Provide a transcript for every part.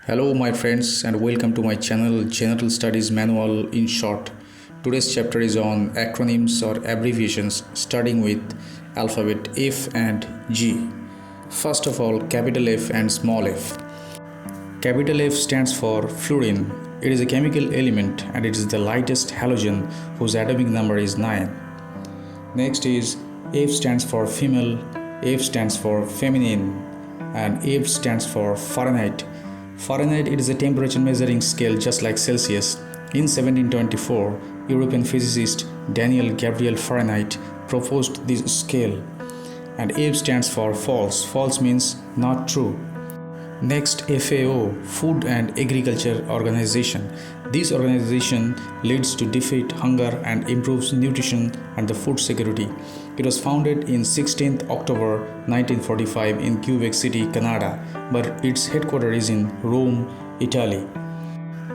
Hello, my friends, and welcome to my channel General Studies Manual in short. Today's chapter is on acronyms or abbreviations, starting with alphabet F and G. First of all, capital F and small f. Capital F stands for fluorine. It is a chemical element and it is the lightest halogen whose atomic number is 9. Next is F stands for female, F stands for feminine, and F stands for Fahrenheit. Fahrenheit, it is a temperature measuring scale just like Celsius. In 1724, European physicist Daniel Gabriel Fahrenheit proposed this scale. And F stands for false. False means not true. Next, FAO, Food and Agriculture Organization. This organization leads to defeat hunger and improves nutrition and the food security. It was founded in 16th October 1945 in Quebec City, Canada, but its headquarters is in Rome, Italy.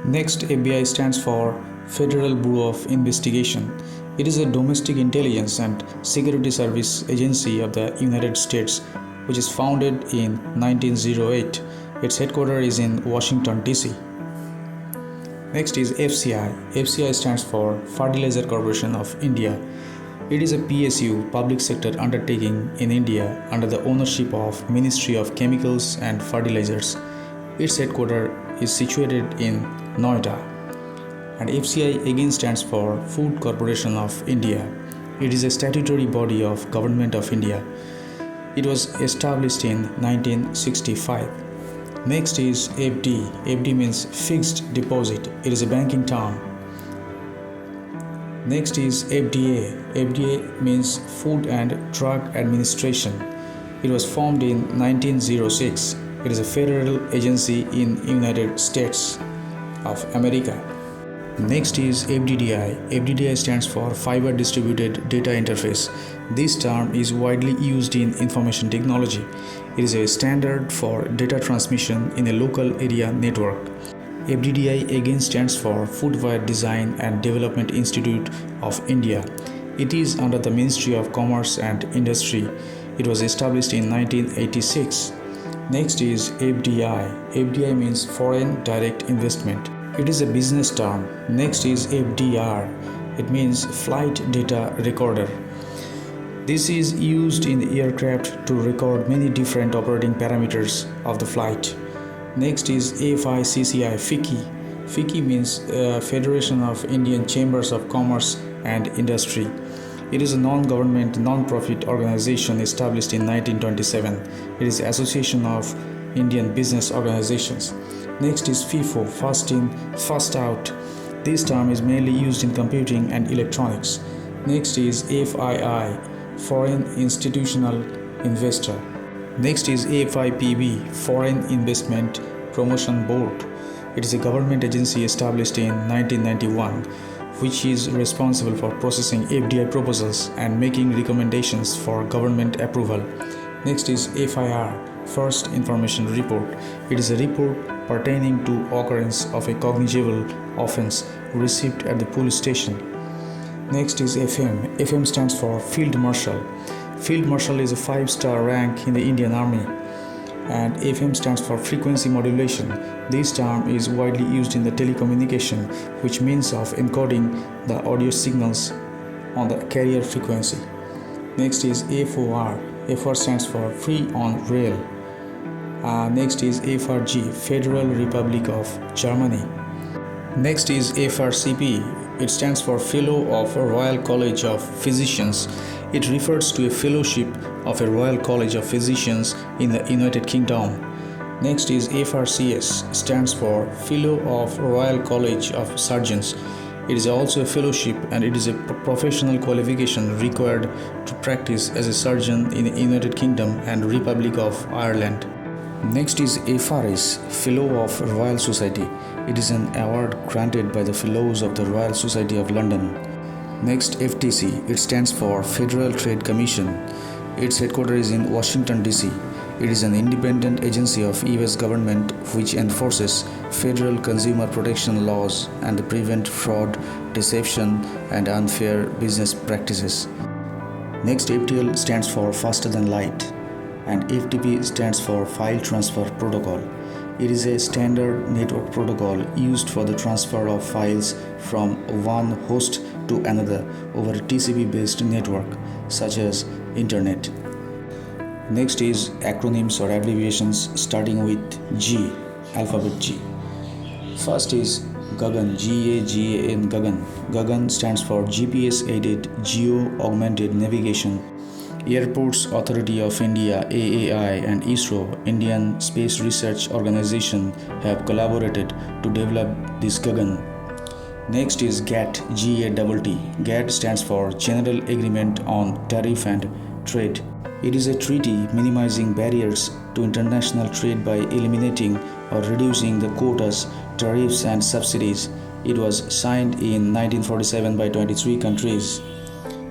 Next, FBI stands for Federal Bureau of Investigation. It is a domestic intelligence and security service agency of the United States, which is founded in 1908. Its headquarters is in Washington, D.C. Next is FCI. FCI stands for Fertilizer Corporation of India. It is a PSU, public sector undertaking in India under the ownership of Ministry of Chemicals and Fertilizers. Its headquarters is situated in Noida. And FCI again stands for Food Corporation of India. It is a statutory body of Government of India. It was established in 1965. Next is FD. FD means fixed deposit. It is a banking term. Next is FDA. FDA means Food and Drug Administration. It was formed in 1906. It is a federal agency in United States of America. Next is FDDI. FDDI stands for Fiber Distributed Data Interface. This term is widely used in information technology. It is a standard for data transmission in a local area network. FDDI again stands for Footwear Design and Development Institute of India. It is under the Ministry of Commerce and Industry. It was established in 1986. Next is FDI. FDI means Foreign Direct Investment. It is a business term. Next is FDR. It means Flight Data Recorder. This is used in the aircraft to record many different operating parameters of the flight. Next is FICCI, FICCI. FICCI means Federation of Indian Chambers of Commerce and Industry. It is a non-government, non-profit organization established in 1927. It is Association of Indian Business Organizations. Next is FIFO, First In, First Out. This term is mainly used in computing and electronics. Next is FII, Foreign Institutional Investor. Next is FIPB, Foreign Investment Promotion Board. It is a government agency established in 1991, which is responsible for processing FDI proposals and making recommendations for government approval. Next is FIR, First Information Report. It is a report pertaining to occurrence of a cognizable offense received at the police station. Next is FM. FM stands for Field Marshal. Field Marshal is a 5-star rank in the Indian Army. And FM stands for Frequency Modulation. This term is widely used in the telecommunication, which means of encoding the audio signals on the carrier frequency. Next is FOR. FOR stands for Free on Rail. Next is FRG, Federal Republic of Germany. Next is FRCP. It stands for Fellow of Royal College of Physicians. It refers to a fellowship of a Royal College of Physicians in the United Kingdom. Next is FRCS, stands for Fellow of Royal College of Surgeons. It is also a fellowship and it is a professional qualification required to practice as a surgeon in the United Kingdom and Republic of Ireland. Next is FRS, Fellow of Royal Society. It is an award granted by the Fellows of the Royal Society of London. Next, FTC. It stands for Federal Trade Commission. Its headquarters is in Washington, D.C. It is an independent agency of U.S. government which enforces federal consumer protection laws and prevent fraud, deception, and unfair business practices. Next, FTL stands for Faster Than Light. And FTP stands for File Transfer Protocol. It is a standard network protocol used for the transfer of files from one host to another over a TCP-based network, such as Internet. Next is acronyms or abbreviations starting with G, alphabet G. First is GAGAN, G-A-G-A-N, GAGAN. GAGAN stands for GPS-aided Geo-Augmented Navigation. Airports Authority of India, AAI, and ISRO, Indian Space Research Organization, have collaborated to develop this GAGAN. Next is GATT, G-A-T-T. GATT stands for General Agreement on Tariff and Trade. It is a treaty minimizing barriers to international trade by eliminating or reducing the quotas, tariffs, and subsidies. It was signed in 1947 by 23 countries.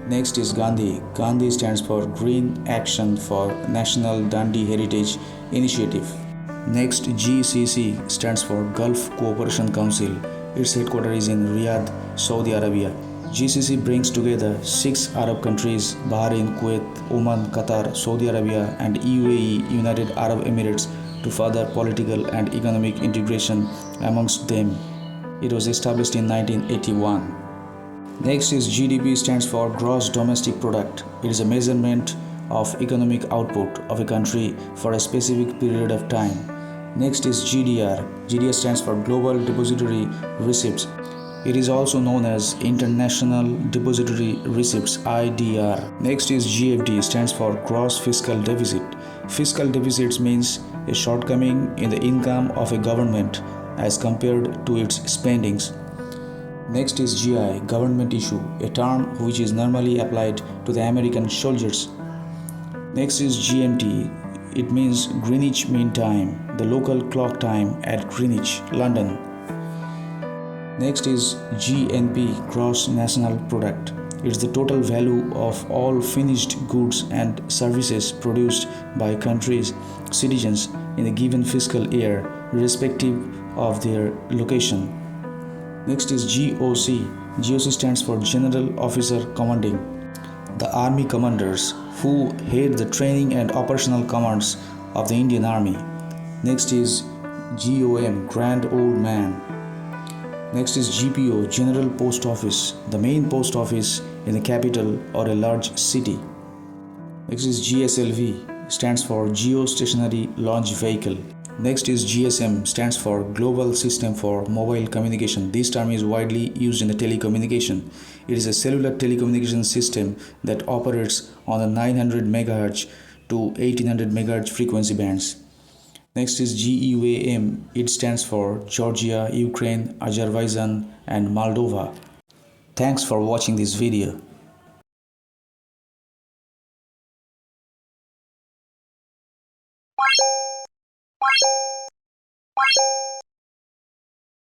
Next is Gandhi. Gandhi stands for Green Action for National Dandi Heritage Initiative. Next, GCC stands for Gulf Cooperation Council. Its headquarters is in Riyadh, Saudi Arabia. GCC brings together 6 Arab countries: Bahrain, Kuwait, Oman, Qatar, Saudi Arabia, and UAE, United Arab Emirates, to further political and economic integration amongst them. It was established in 1981. Next is GDP, stands for Gross Domestic Product. It is a measurement of economic output of a country for a specific period of time. Next is GDR. GDR stands for Global Depository Receipts. It is also known as International Depository Receipts, IDR. Next is GFD, stands for Gross Fiscal Deficit. Fiscal deficits means a shortcoming in the income of a government as compared to its spendings. Next is GI, Government Issue, a term which is normally applied to the American soldiers. Next is GMT. It means Greenwich Mean Time, the local clock time at Greenwich, London. Next is GNP, Gross National Product. It's the total value of all finished goods and services produced by countries' citizens in a given fiscal year, irrespective of their location. Next is GOC. GOC stands for General Officer Commanding. The Army commanders who head the training and operational commands of the Indian Army. Next is GOM, Grand Old Man. Next is GPO, General Post Office, the main post office in the capital or a large city. Next is GSLV, stands for Geostationary Launch Vehicle. Next is GSM, stands for Global System for Mobile Communication. This term is widely used in the telecommunication. It is a cellular telecommunication system that operates on the 900 MHz to 1800 MHz frequency bands. Next is GEUAM. It stands for Georgia, Ukraine, Azerbaijan, and Moldova. Thanks for watching this video.